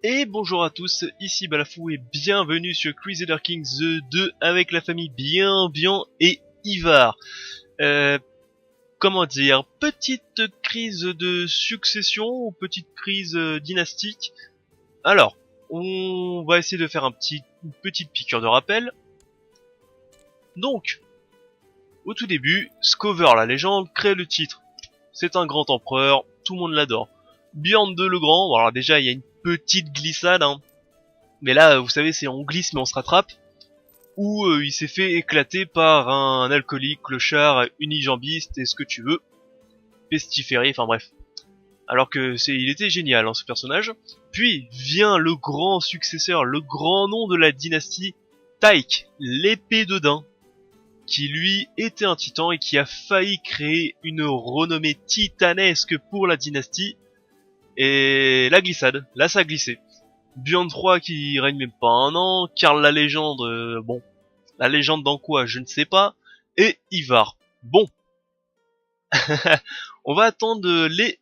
Et bonjour à tous, ici Balafou et bienvenue sur Crusader Kings 2 avec la famille Bian et Ivar. Comment dire, petite crise de succession ou petite crise dynastique. Alors, on va essayer de faire une petite piqûre de rappel. Donc, au tout début, Scover la légende crée le titre. C'est un grand empereur, tout le monde l'adore. Bjorn II le Grand, alors déjà il y a une petite glissade, hein. Mais là, vous savez, c'est on glisse mais on se rattrape. Où il s'est fait éclater par un alcoolique, clochard, unijambiste et ce que tu veux. Pestiféré, enfin bref. Alors que il était génial, hein, ce personnage. Puis vient le grand successeur, le grand nom de la dynastie, Taik, l'épée d'Odin, qui lui était un titan et qui a failli créer une renommée titanesque pour la dynastie. Et la glissade, là ça a glissé. Bjorn III qui règne même pas un an, Karl la légende, bon, la légende dans quoi, je ne sais pas, et Ivar. Bon, on va attendre les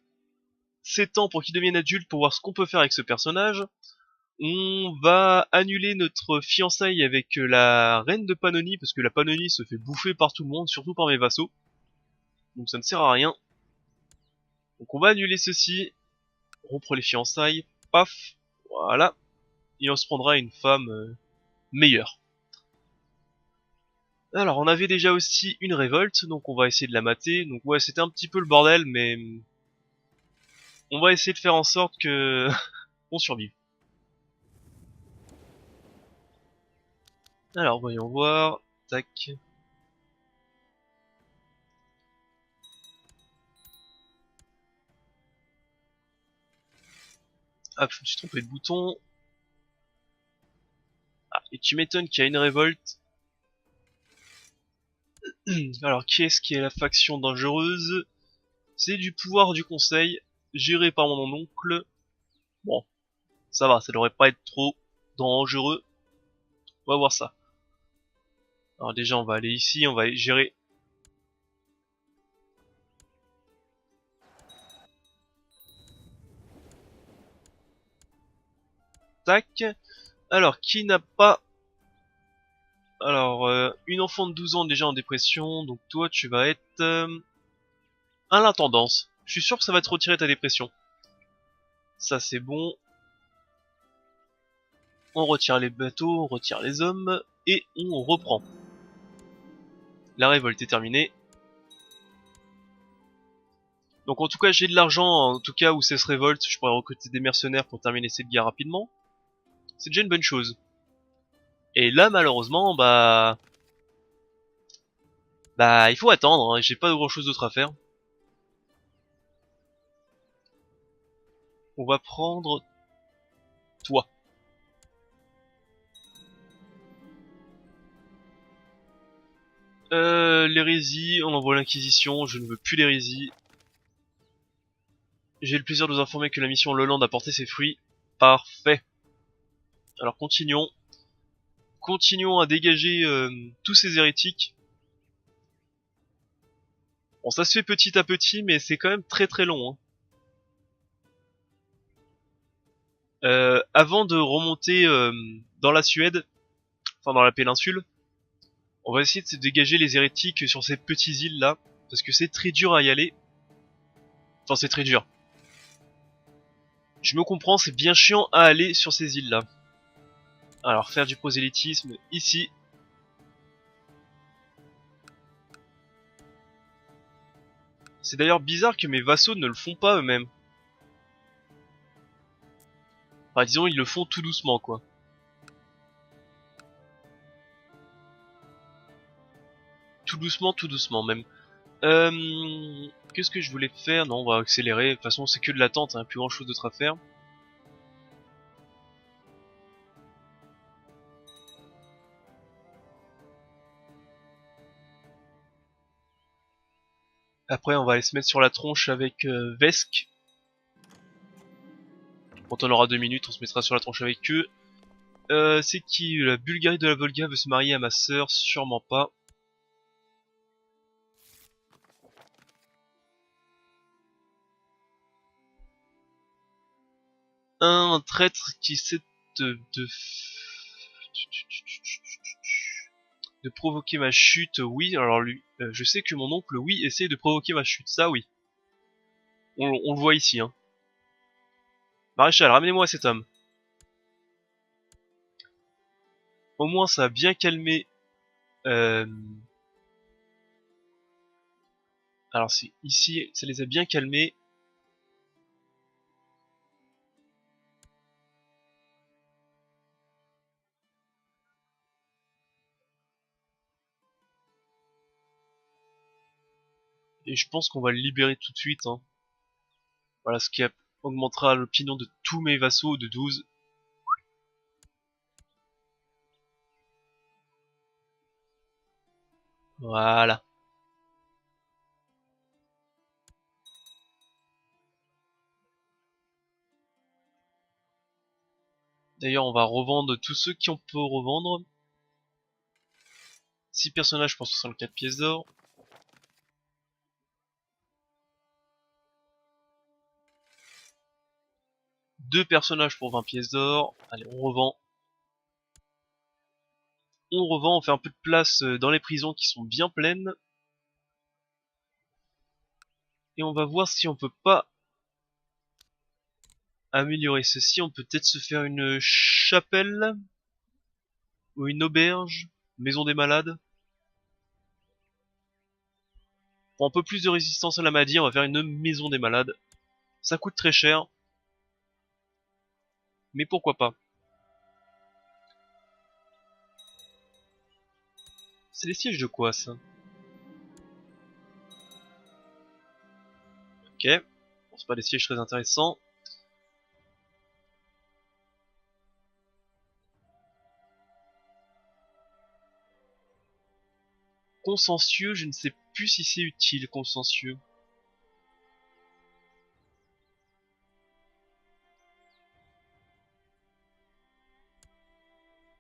7 ans pour qu'il devienne adulte pour voir ce qu'on peut faire avec ce personnage. On va annuler notre fiançailles avec la reine de Pannonie, parce que la Pannonie se fait bouffer par tout le monde, surtout par mes vassaux. Donc ça ne sert à rien. Donc on va annuler ceci, rompre les fiançailles, paf, voilà. Et on se prendra une femme meilleure. Alors on avait déjà aussi une révolte, donc on va essayer de la mater. Donc ouais, c'était un petit peu le bordel, mais on va essayer de faire en sorte que on survive. Alors voyons voir, tac. Hop, je me suis trompé de bouton. Ah, et tu m'étonnes qu'il y a une révolte. Alors qui est-ce qui est la faction dangereuse? C'est du pouvoir du conseil, géré par mon oncle. Bon, ça va, ça devrait pas être trop dangereux. On va voir ça. Alors déjà on va aller ici, on va gérer. Tac. Alors qui n'a pas... Alors, une enfant de 12 ans déjà en dépression, donc toi tu vas être à l'intendance. Je suis sûr que ça va te retirer ta dépression. Ça c'est bon. On retire les bateaux, on retire les hommes, et on reprend. La révolte est terminée. Donc en tout cas j'ai de l'argent, en tout cas où ça se révolte, je pourrais recruter des mercenaires pour terminer cette guerre rapidement. C'est déjà une bonne chose. Et là malheureusement, il faut attendre, hein, j'ai pas grand chose d'autre à faire. On va prendre toi. L'hérésie, on envoie l'inquisition, je ne veux plus l'hérésie. J'ai le plaisir de vous informer que la mission Leland a porté ses fruits. Parfait. Alors continuons. Continuons à dégager tous ces hérétiques. Bon, ça se fait petit à petit, mais c'est quand même très très long, hein. Avant de remonter dans la Suède, enfin dans la péninsule, on va essayer de se dégager les hérétiques sur ces petites îles là, parce que c'est très dur à y aller. Enfin c'est très dur. Je me comprends, c'est bien chiant à aller sur ces îles là. Alors faire du prosélytisme ici. C'est d'ailleurs bizarre que mes vassaux ne le font pas eux-mêmes. Enfin disons ils le font tout doucement quoi. Tout doucement même. Qu'est-ce que je voulais faire? Non, on va accélérer. De toute façon, c'est que de l'attente, hein, plus grand chose d'autre à faire. Après, on va aller se mettre sur la tronche avec Vesk. Quand on aura 2 minutes, on se mettra sur la tronche avec eux. C'est qui? La Bulgarie de la Volga veut se marier à ma sœur? Sûrement pas. Un traître qui essaie de provoquer ma chute, oui. Alors lui, je sais que mon oncle, oui, essaie de provoquer ma chute, ça oui. On le voit ici, hein. Maréchal, ramenez-moi cet homme. Au moins, ça a bien calmé. Alors c'est ici, ça les a bien calmés. Et je pense qu'on va le libérer tout de suite, hein. Voilà, ce qui augmentera l'opinion de tous mes vassaux de 12. Voilà. D'ailleurs, on va revendre tous ceux qui on peut revendre. 6 personnages pour 64 pièces d'or. 2 personnages pour 20 pièces d'or. Allez, on revend. On revend, on fait un peu de place dans les prisons qui sont bien pleines. Et on va voir si on peut pas améliorer ceci. On peut peut-être se faire une chapelle. Ou une auberge. Maison des malades. Pour un peu plus de résistance à la maladie, on va faire une maison des malades. Ça coûte très cher. Mais pourquoi pas. C'est les sièges de quoi ça? Ok. Bon, c'est pas des sièges très intéressants. Consciencieux, je ne sais plus si c'est utile, consciencieux.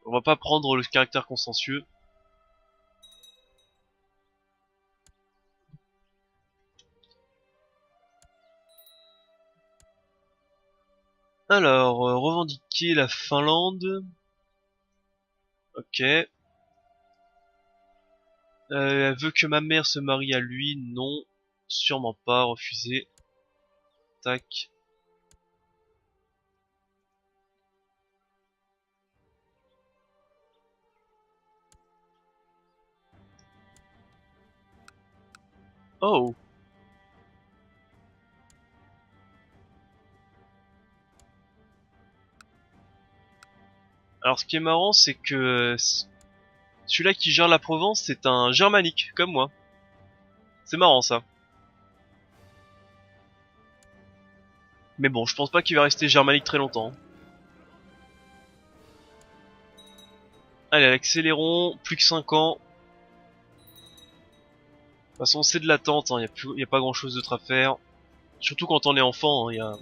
On va pas prendre le caractère consciencieux. Alors, revendiquer la Finlande. Ok. Elle veut que ma mère se marie à lui. Non. Sûrement pas. Refusé. Tac. Oh. Alors, ce qui est marrant, c'est que celui-là qui gère la Provence, c'est un germanique, comme moi. C'est marrant, ça. Mais bon, je pense pas qu'il va rester germanique très longtemps. Allez, accélérons. Plus que 5 ans. De toute façon, c'est de l'attente, hein. Y a pas grand chose d'autre à faire. Surtout quand on est enfant, hein,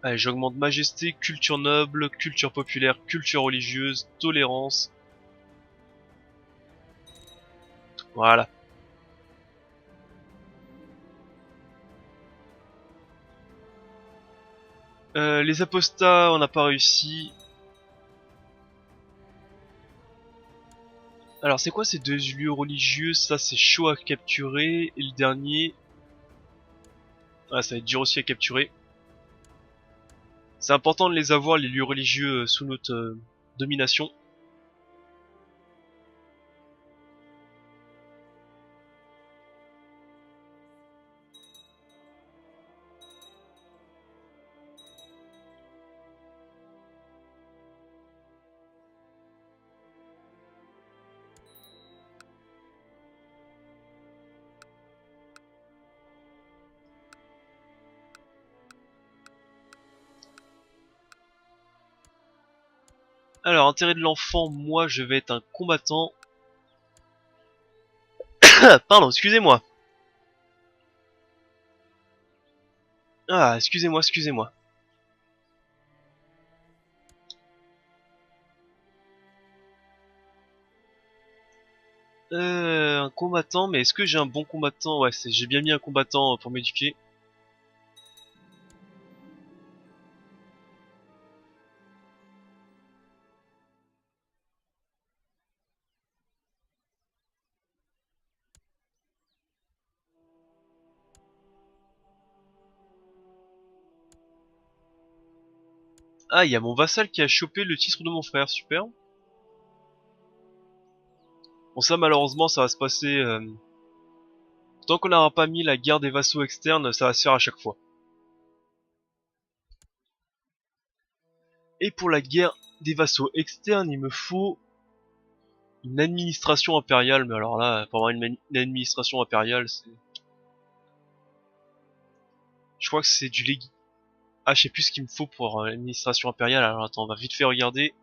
Allez, j'augmente majesté, culture noble, culture populaire, culture religieuse, tolérance. Voilà. Les apostats, on n'a pas réussi. Alors, c'est quoi ces deux lieux religieux? Ça, c'est chaud à capturer. Et le dernier... Ah, ça va être dur aussi à capturer. C'est important de les avoir, les lieux religieux, sous notre domination. Alors, intérêt de l'enfant, moi, je vais être un combattant. Pardon, excusez-moi. Ah, excusez-moi, excusez-moi. Un combattant, mais est-ce que j'ai un bon combattant? Ouais, j'ai bien mis un combattant pour m'éduquer. Ah, il y a mon vassal qui a chopé le titre de mon frère, super. Bon, ça malheureusement, ça va se passer... tant qu'on n'aura pas mis la guerre des vassaux externes, ça va se faire à chaque fois. Et pour la guerre des vassaux externes, il me faut une administration impériale. Mais alors là, pour avoir une administration impériale, c'est... Je crois que c'est du légui. Ah, je sais plus ce qu'il me faut pour l'administration impériale. Alors attends, on va vite fait regarder.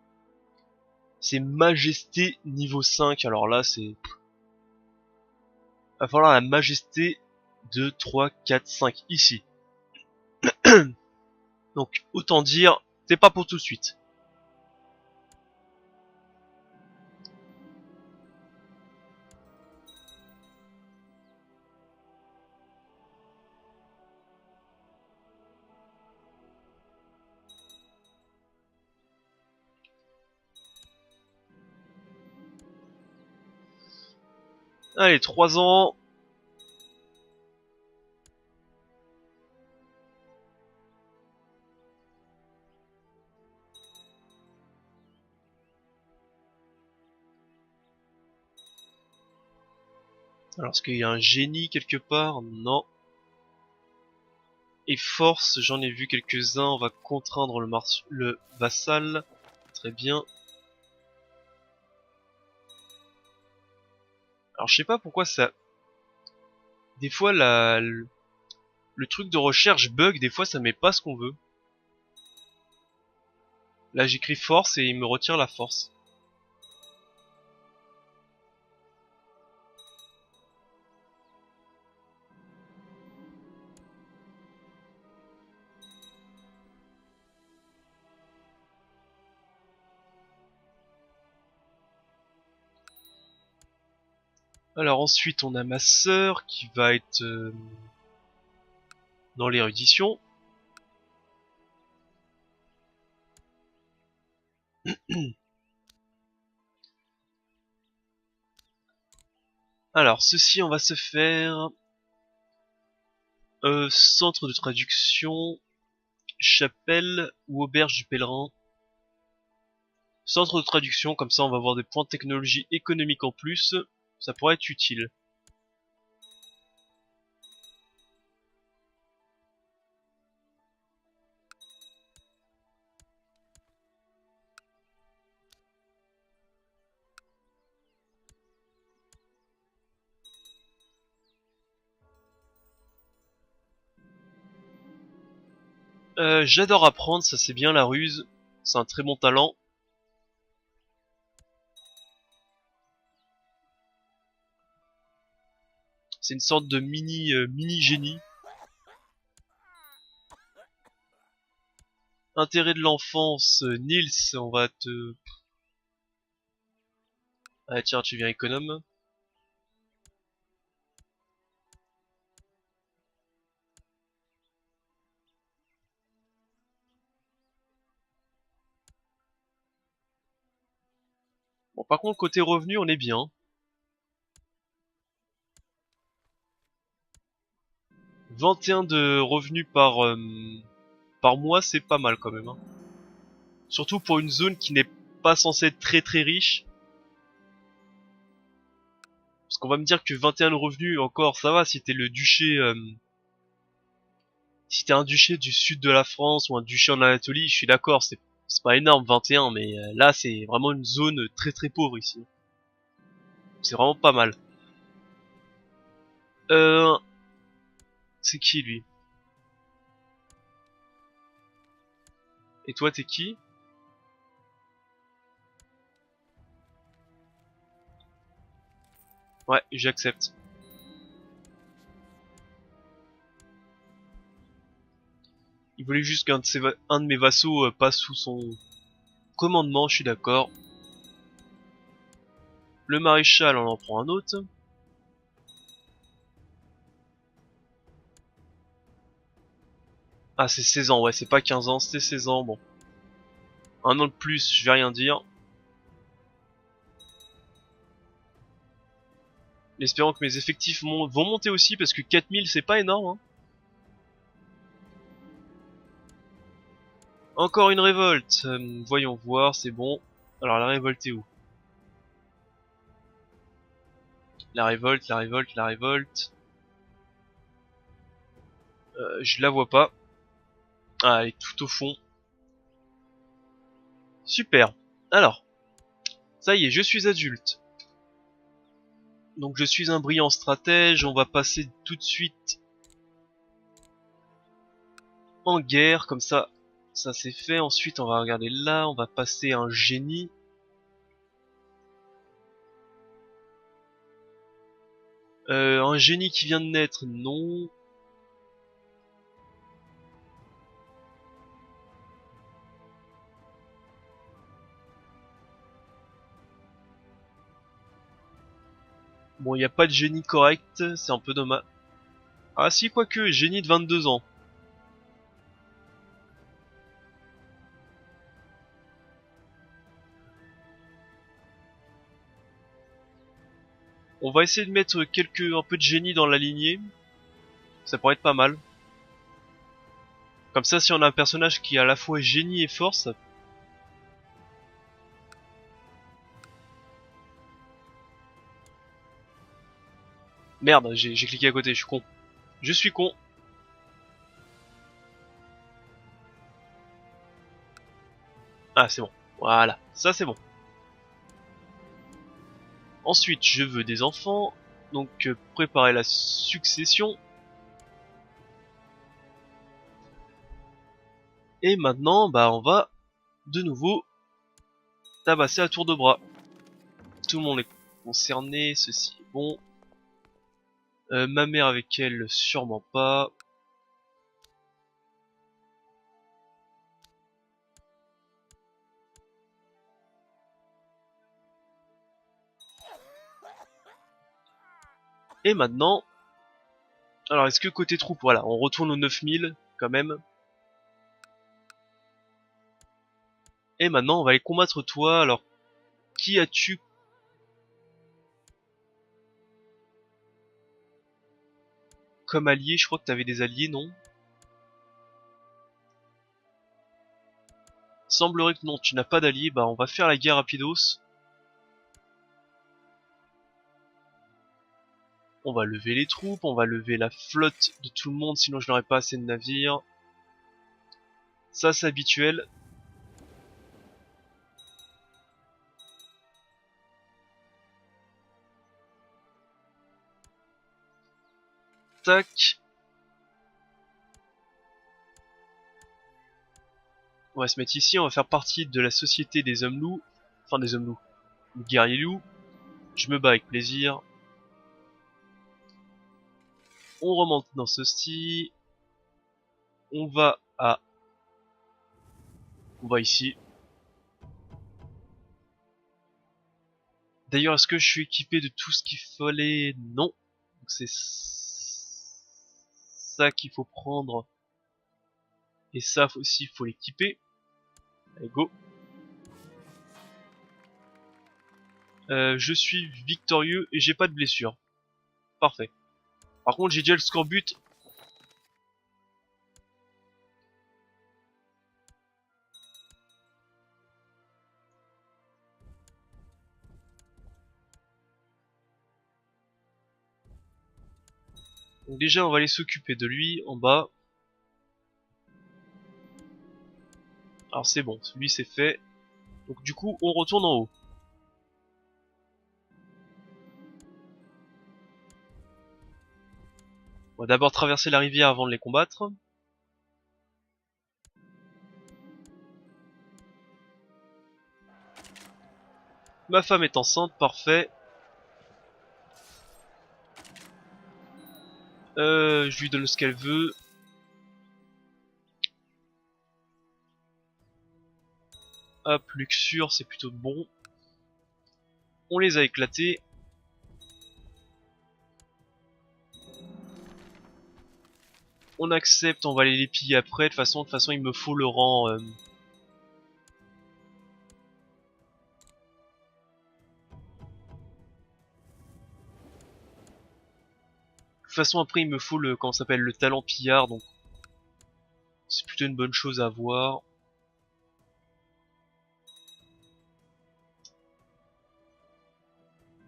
C'est majesté niveau 5. Alors là, c'est... Va falloir la majesté 2, 3, 4, 5 ici. Donc autant dire, c'est pas pour tout de suite. Allez, 3 ans. Alors, est-ce qu'il y a un génie quelque part? Non. Et force, j'en ai vu quelques-uns. On va contraindre le vassal. Très bien. Alors, je sais pas pourquoi ça... Des fois, le truc de recherche bug. Des fois, ça met pas ce qu'on veut. Là, j'écris force et il me retire la force. Alors ensuite, on a ma sœur qui va être dans l'érudition. Alors, ceci, on va se faire centre de traduction, chapelle ou auberge du pèlerin. Centre de traduction, comme ça on va avoir des points de technologie économique en plus. Ça pourrait être utile. J'adore apprendre, ça c'est bien la ruse. C'est un très bon talent. C'est une sorte de mini génie. Intérêt de l'enfance, Nils, on va te... Ah tiens, tu viens économe. Bon, par contre, côté revenu, on est bien. 21 de revenus par mois, c'est pas mal quand même. Hein. Surtout pour une zone qui n'est pas censée être très très riche. Parce qu'on va me dire que 21 de revenus, encore, ça va, si t'es le duché... si t'es un duché du sud de la France ou un duché en Anatolie, je suis d'accord, c'est pas énorme 21, mais là c'est vraiment une zone très très pauvre ici. C'est vraiment pas mal. Euh, c'est qui lui? Et toi t'es qui? Ouais, j'accepte. Il voulait juste un de mes vassaux passe sous son commandement, je suis d'accord. Le maréchal, on en prend un autre. Ah, c'est 16 ans, ouais, c'est pas 15 ans, c'était 16 ans, bon. Un an de plus, je vais rien dire. Espérons que mes effectifs vont monter aussi, parce que 4000 c'est pas énorme, hein. Encore une révolte. Voyons voir, c'est bon. Alors la révolte est où? La révolte, la révolte, la révolte. Je la vois pas. Ah, elle est tout au fond. Super. Alors, ça y est, je suis adulte. Donc je suis un brillant stratège, on va passer tout de suite en guerre, comme ça c'est fait. Ensuite on va regarder là, on va passer un génie. Un génie qui vient de naître, non. Bon, il n'y a pas de génie correct, c'est un peu dommage. Ah si, quoique, génie de 22 ans. On va essayer de mettre un peu de génie dans la lignée. Ça pourrait être pas mal. Comme ça, si on a un personnage qui a à la fois génie et force... Merde, j'ai cliqué à côté, je suis con. Je suis con. Ah, c'est bon. Voilà, ça c'est bon. Ensuite, je veux des enfants. Donc, préparer la succession. Et maintenant, bah, on va de nouveau tabasser à tour de bras. Tout le monde est concerné, ceci est bon. Ma mère avec elle, sûrement pas. Et maintenant, alors est-ce que côté troupe, voilà, on retourne aux 9000 quand même. Et maintenant, on va aller combattre toi. Alors, qui as-tu comme allié? Je crois que t'avais des alliés, non? Semblerait que non, tu n'as pas d'alliés. Bah, on va faire la guerre rapidos. On va lever les troupes, on va lever la flotte de tout le monde, sinon je n'aurai pas assez de navires. Ça, c'est habituel. Tac. On va se mettre ici, on va faire partie de la société des hommes loups. Enfin, des hommes loups. Les guerriers loups. Je me bats avec plaisir. On remonte dans ceci. On va à... On va ici. D'ailleurs, est-ce que je suis équipé de tout ce qu'il fallait? Non. Donc c'est ça qu'il faut prendre. Et ça aussi, il faut l'équiper. Allez, go. Je suis victorieux et j'ai pas de blessure. Parfait. Par contre, j'ai déjà le scorbut. Donc déjà, on va aller s'occuper de lui en bas. Alors c'est bon, lui c'est fait. Donc du coup, on retourne en haut. On va d'abord traverser la rivière avant de les combattre. Ma femme est enceinte, parfait. Je lui donne ce qu'elle veut. Hop, Luxure, c'est plutôt bon. On les a éclatés. On accepte, on va aller les piller après. De toute façon, il me faut le rang. De toute façon, après, il me faut le, comment ça s'appelle, le talent pillard. Donc, c'est plutôt une bonne chose à voir.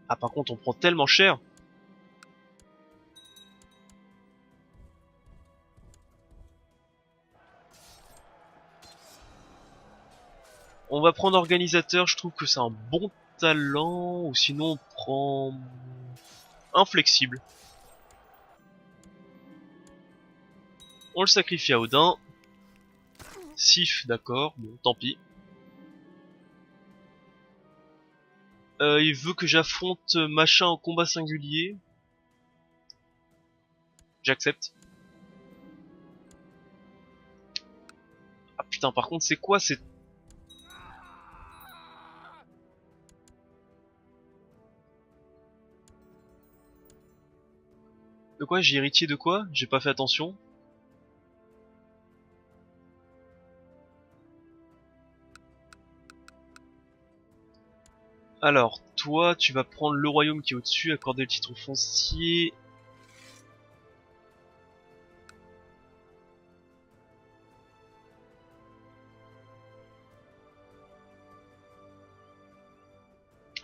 Ah, par contre, on prend tellement cher. On va prendre organisateur. Je trouve que c'est un bon talent. Ou sinon, on prend inflexible. On le sacrifie à Odin. Sif, d'accord. Bon, tant pis. Il veut que j'affronte machin au combat singulier. J'accepte. Ah putain, par contre, c'est quoi? C'est... De quoi? J'ai héritier de quoi? J'ai pas fait attention. Alors, toi, tu vas prendre le royaume qui est au-dessus, accorder le titre foncier.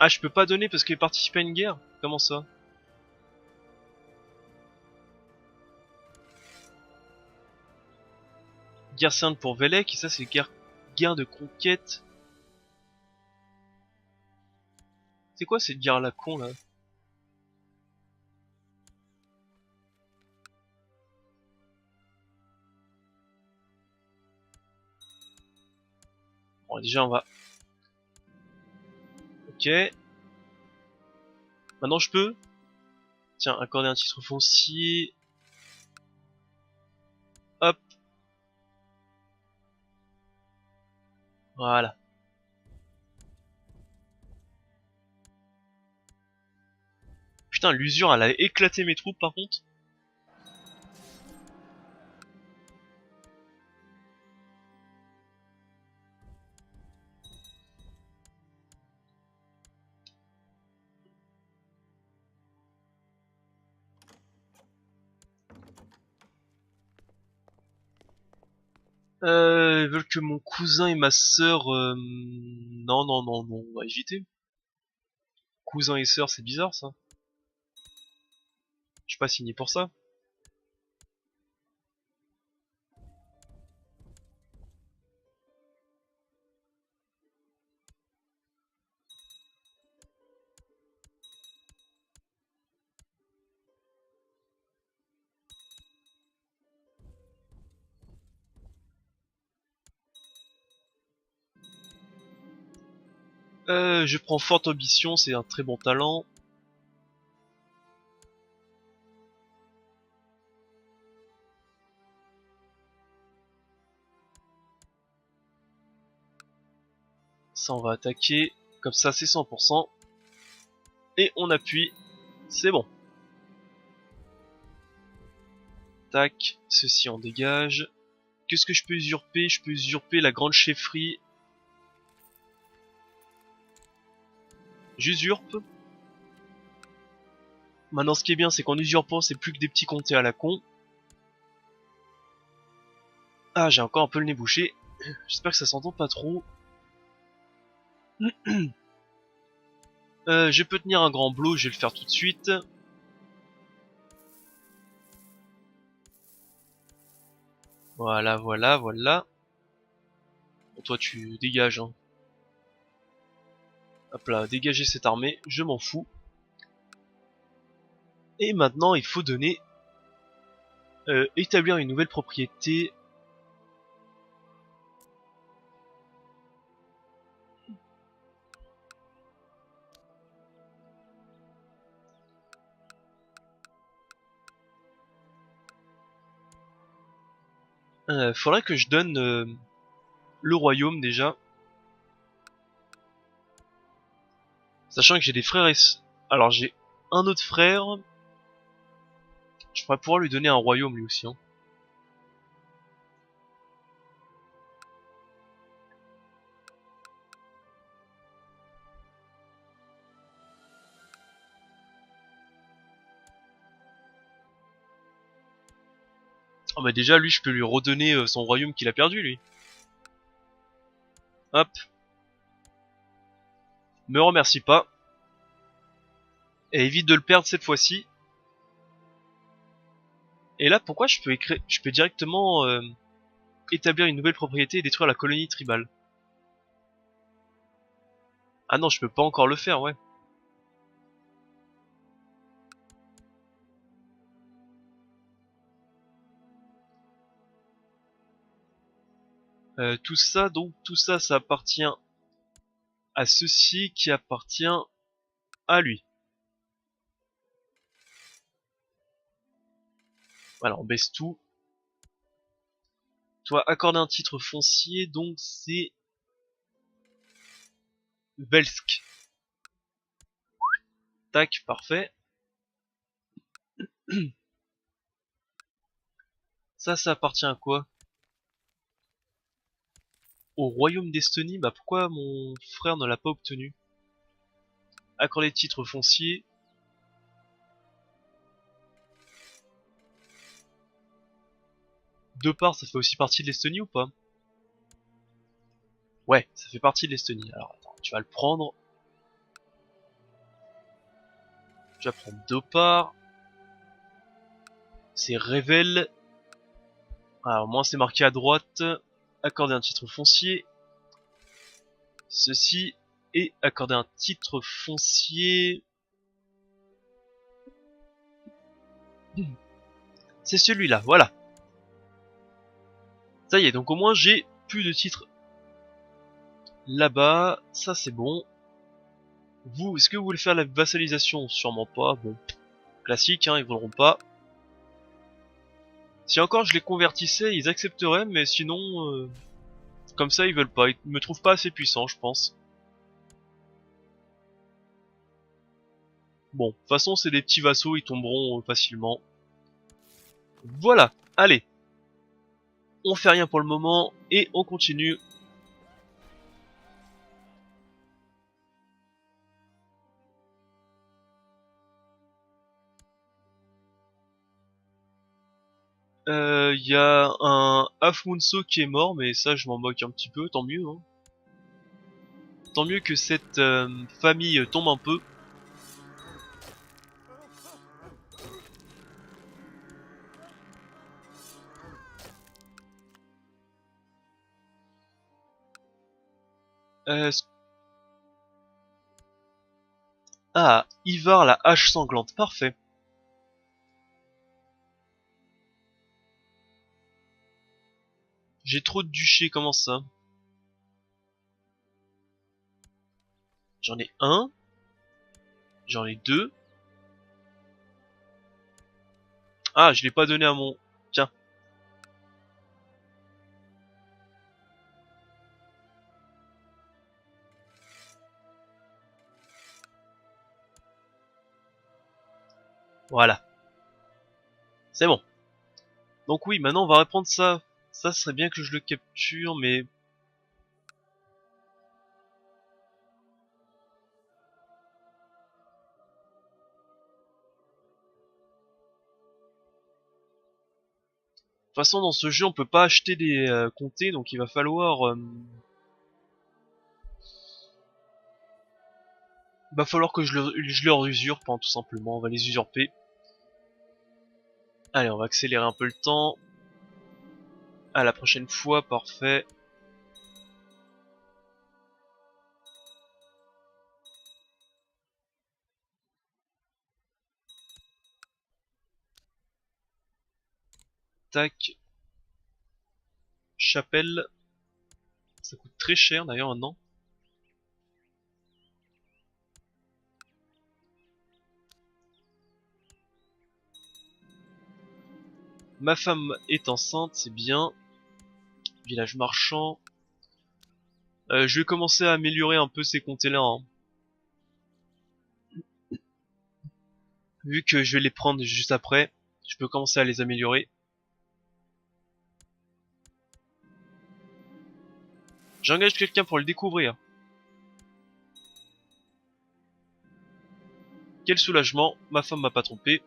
Ah, je peux pas donner parce qu'il participe à une guerre? Comment ça? Guerre sainte pour Velek, et ça c'est guerre de conquête. C'est quoi cette guerre à la con là? Bon, déjà on va... Ok. Maintenant je peux? Tiens, accorder un titre foncier. Hop. Voilà. Putain, l'usure elle a éclaté mes troupes par contre. Ils veulent que mon cousin et ma sœur... Non, non, non, non, on va éviter. Cousin et sœur, c'est bizarre ça. Je suis pas signé pour ça. Je prends Forte Ambition, c'est un très bon talent. Ça, on va attaquer. Comme ça, c'est 100%. Et on appuie. C'est bon. Tac. Ceci, on dégage. Qu'est-ce que je peux usurper? Je peux usurper la grande chefferie. J'usurpe. Maintenant, ce qui est bien, c'est qu'en usurpant, c'est plus que des petits comtés à la con. Ah, j'ai encore un peu le nez bouché. J'espère que ça s'entend pas trop. Je peux tenir un grand blow, je vais le faire tout de suite. Voilà, voilà, voilà. Bon, toi, tu dégages, hein. Hop là, dégager cette armée, je m'en fous. Et maintenant, il faut donner... établir une nouvelle propriété. Faudrait que je donne le royaume déjà. Sachant que j'ai des frères et... Alors j'ai un autre frère. Je pourrais pouvoir lui donner un royaume lui aussi. Hein. Oh bah déjà lui je peux lui redonner son royaume qu'il a perdu lui. Hop. Me remercie pas. Et évite de le perdre cette fois-ci. Et là pourquoi je peux écrire, je peux directement établir une nouvelle propriété et détruire la colonie tribale. Ah non je peux pas encore le faire ouais. Tout ça donc tout ça ça appartient à ceci qui appartient à lui. Voilà on baisse tout. Toi accorder un titre foncier donc c'est Velsk. Tac parfait. Ça appartient à quoi? Au royaume d'Estonie. Bah pourquoi mon frère ne l'a pas obtenu? Accorder titre foncier. Deux parts, ça fait aussi partie de l'Estonie ou pas? Ouais, ça fait partie de l'Estonie. Alors attends, tu vas le prendre. Tu vas prendre deux parts. C'est Revel. Alors moi c'est marqué à droite. Accorder un titre foncier. Ceci. Et accorder un titre foncier. C'est celui-là, voilà. Ça y est, donc au moins j'ai plus de titres là-bas. Ça c'est bon. Vous, est-ce que vous voulez faire la vassalisation? Sûrement pas, bon. Classique, hein, ils voudront pas. Si encore je les convertissais, ils accepteraient, mais sinon, comme ça, ils veulent pas. Ils me trouvent pas assez puissant, je pense. Bon, de toute façon, c'est des petits vassaux, ils tomberont facilement. Voilà, allez. On fait rien pour le moment, et on continue. Y a un Afmunso qui est mort, mais ça, je m'en moque un petit peu, tant mieux. Hein. Tant mieux que cette famille tombe un peu. Euh, ah, Ivar la hache sanglante, parfait. J'ai trop de duchés, comment ça? J'en ai un, j'en ai deux. Ah, je l'ai pas donné à mon... Tiens. Voilà. C'est bon. Donc oui, maintenant on va reprendre ça. Ça serait bien que je le capture, mais... De toute façon, dans ce jeu, on peut pas acheter des comtés, donc il va falloir... va falloir que je leur usurpe, hein, tout simplement. On va les usurper. Allez, on va accélérer un peu le temps. À la prochaine fois, parfait. Tac. Chapelle. Ça coûte très cher d'ailleurs maintenant. Ma femme est enceinte, c'est bien. Village marchand. Je vais commencer à améliorer un peu ces comtés là. Hein. Vu que je vais les prendre juste après, je peux commencer à les améliorer. J'engage quelqu'un pour le découvrir. Quel soulagement, ma femme m'a pas trompé.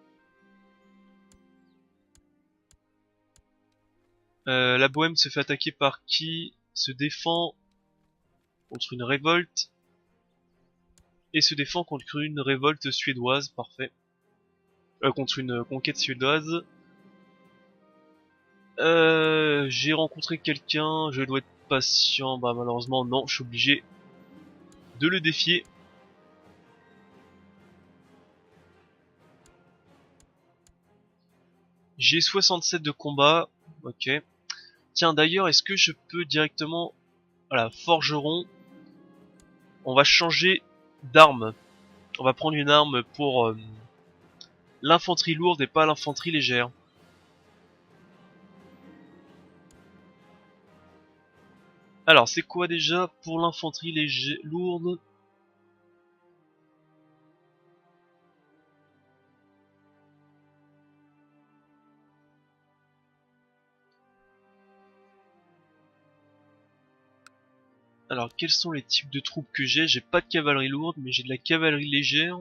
La Bohème se fait attaquer par qui? Se défend contre une révolte. Et se défend contre une révolte suédoise, parfait. Contre une conquête suédoise. J'ai rencontré quelqu'un, je dois être patient. Bah malheureusement non, je suis obligé de le défier. J'ai 67 de combat, ok. Tiens d'ailleurs, est-ce que je peux directement... Voilà, forgeron. On va changer d'arme. On va prendre une arme pour l'infanterie lourde et pas l'infanterie légère. Alors, c'est quoi déjà pour l'infanterie lourde? Alors, quels sont les types de troupes que j'ai? J'ai pas de cavalerie lourde, mais j'ai de la cavalerie légère.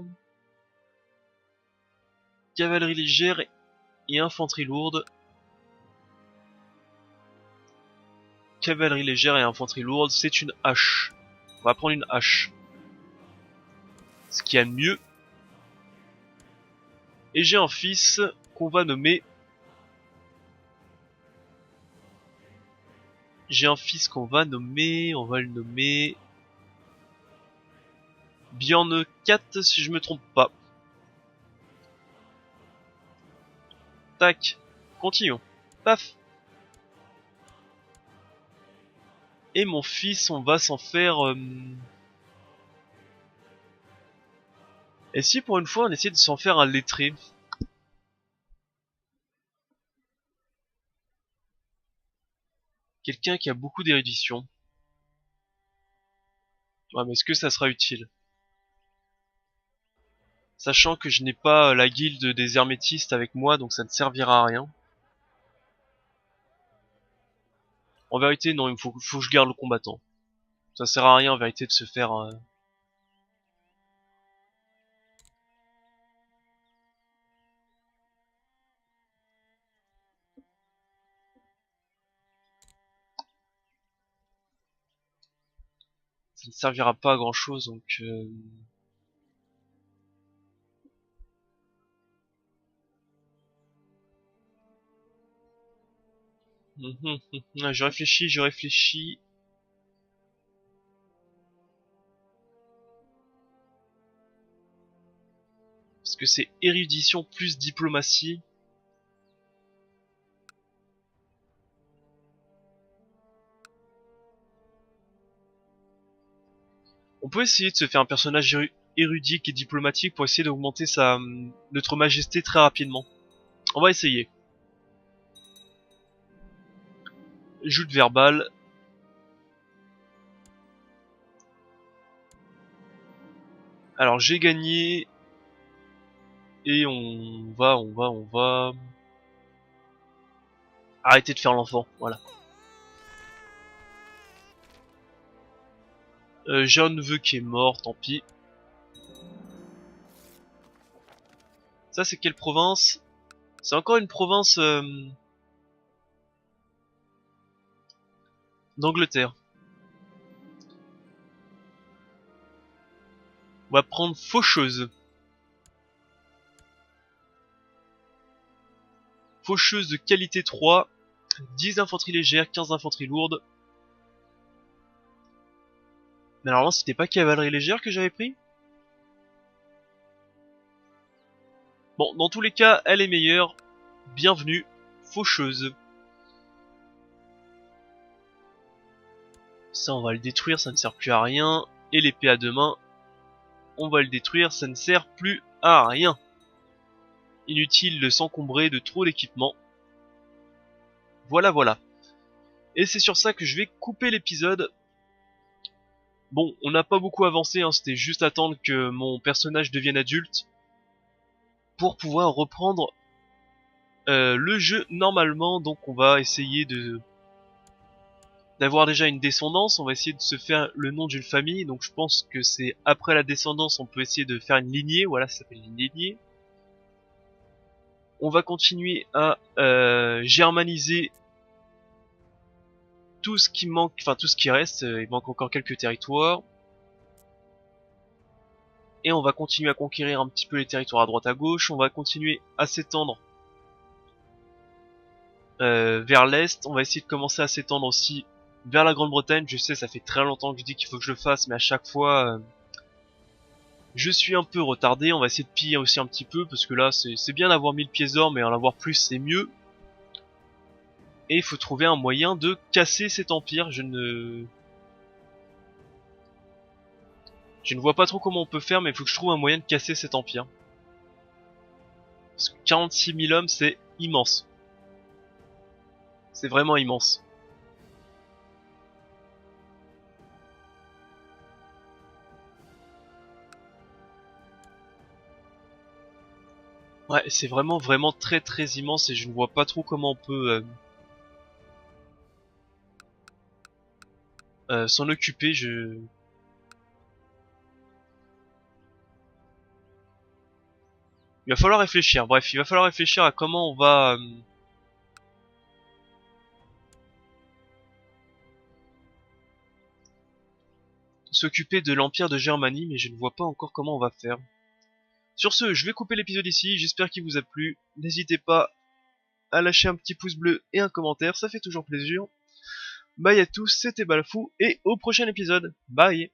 Cavalerie légère et infanterie lourde. Cavalerie légère et infanterie lourde, c'est une hache. On va prendre une hache. Ce qu'il y a de mieux. Et j'ai un fils qu'on va nommer... J'ai un fils qu'on va nommer... On va le nommer... Bjorn 4 si je me trompe pas. Tac. Continuons. Paf. Et mon fils, on va s'en faire... Et si pour une fois on essaie de s'en faire un lettré? Quelqu'un qui a beaucoup d'érudition. Ouais, mais est-ce que ça sera utile? Sachant que je n'ai pas la guilde des hermétistes avec moi, donc ça ne servira à rien. En vérité, non, faut que je garde le combattant. Ça sert à rien en vérité de se faire... Ça ne servira pas à grand chose, donc... Je réfléchis, je réfléchis. Parce que c'est érudition plus diplomatie. On peut essayer de se faire un personnage érudit et diplomatique pour essayer d'augmenter notre majesté très rapidement. On va essayer. Joute verbale. Alors j'ai gagné. Et on va... Arrêter de faire l'enfant, voilà. J'ai un neveu qui est mort, tant pis. Ça c'est quelle province? C'est encore une province d'Angleterre. On va prendre Faucheuse. Faucheuse de qualité 3. 10 d'infanterie légère, 15 d'infanterie lourde. Mais alors c'était pas cavalerie légère que j'avais pris? Bon, dans tous les cas, elle est meilleure. Bienvenue, Faucheuse. Ça, on va le détruire, ça ne sert plus à rien. Et l'épée à deux mains, on va le détruire, ça ne sert plus à rien. Inutile de s'encombrer de trop d'équipements. Voilà, voilà. Et c'est sur ça que je vais couper l'épisode. Bon, on n'a pas beaucoup avancé, hein, c'était juste attendre que mon personnage devienne adulte. pour pouvoir reprendre le jeu normalement. Donc on va essayer d'avoir déjà une descendance, on va essayer de se faire le nom d'une famille, donc je pense que c'est après la descendance on peut essayer de faire une lignée, voilà ça s'appelle une lignée. On va continuer à germaniser tout ce qui manque, enfin tout ce qui reste, il manque encore quelques territoires. Et on va continuer à conquérir un petit peu les territoires à droite à gauche, on va continuer à s'étendre vers l'est, on va essayer de commencer à s'étendre aussi vers la Grande-Bretagne. Je sais, ça fait très longtemps que je dis qu'il faut que je le fasse, mais à chaque fois je suis un peu retardé. On va essayer de piller aussi un petit peu, parce que là c'est bien d'avoir 1000 pièces d'or, mais en avoir plus c'est mieux. Et il faut trouver un moyen de casser cet empire. Je ne vois pas trop comment on peut faire, mais il faut que je trouve un moyen de casser cet empire. Parce que 46 000 hommes, c'est immense. C'est vraiment immense. Ouais, c'est vraiment très très immense et je ne vois pas trop comment on peut s'en occuper. Il va falloir réfléchir. Bref, il va falloir réfléchir à comment on va s'occuper de l'Empire de Germanie, mais je ne vois pas encore comment on va faire. Sur ce, je vais couper l'épisode ici, j'espère qu'il vous a plu. N'hésitez pas à lâcher un petit pouce bleu et un commentaire, ça fait toujours plaisir. Bye à tous, c'était Balfou, et au prochain épisode. Bye.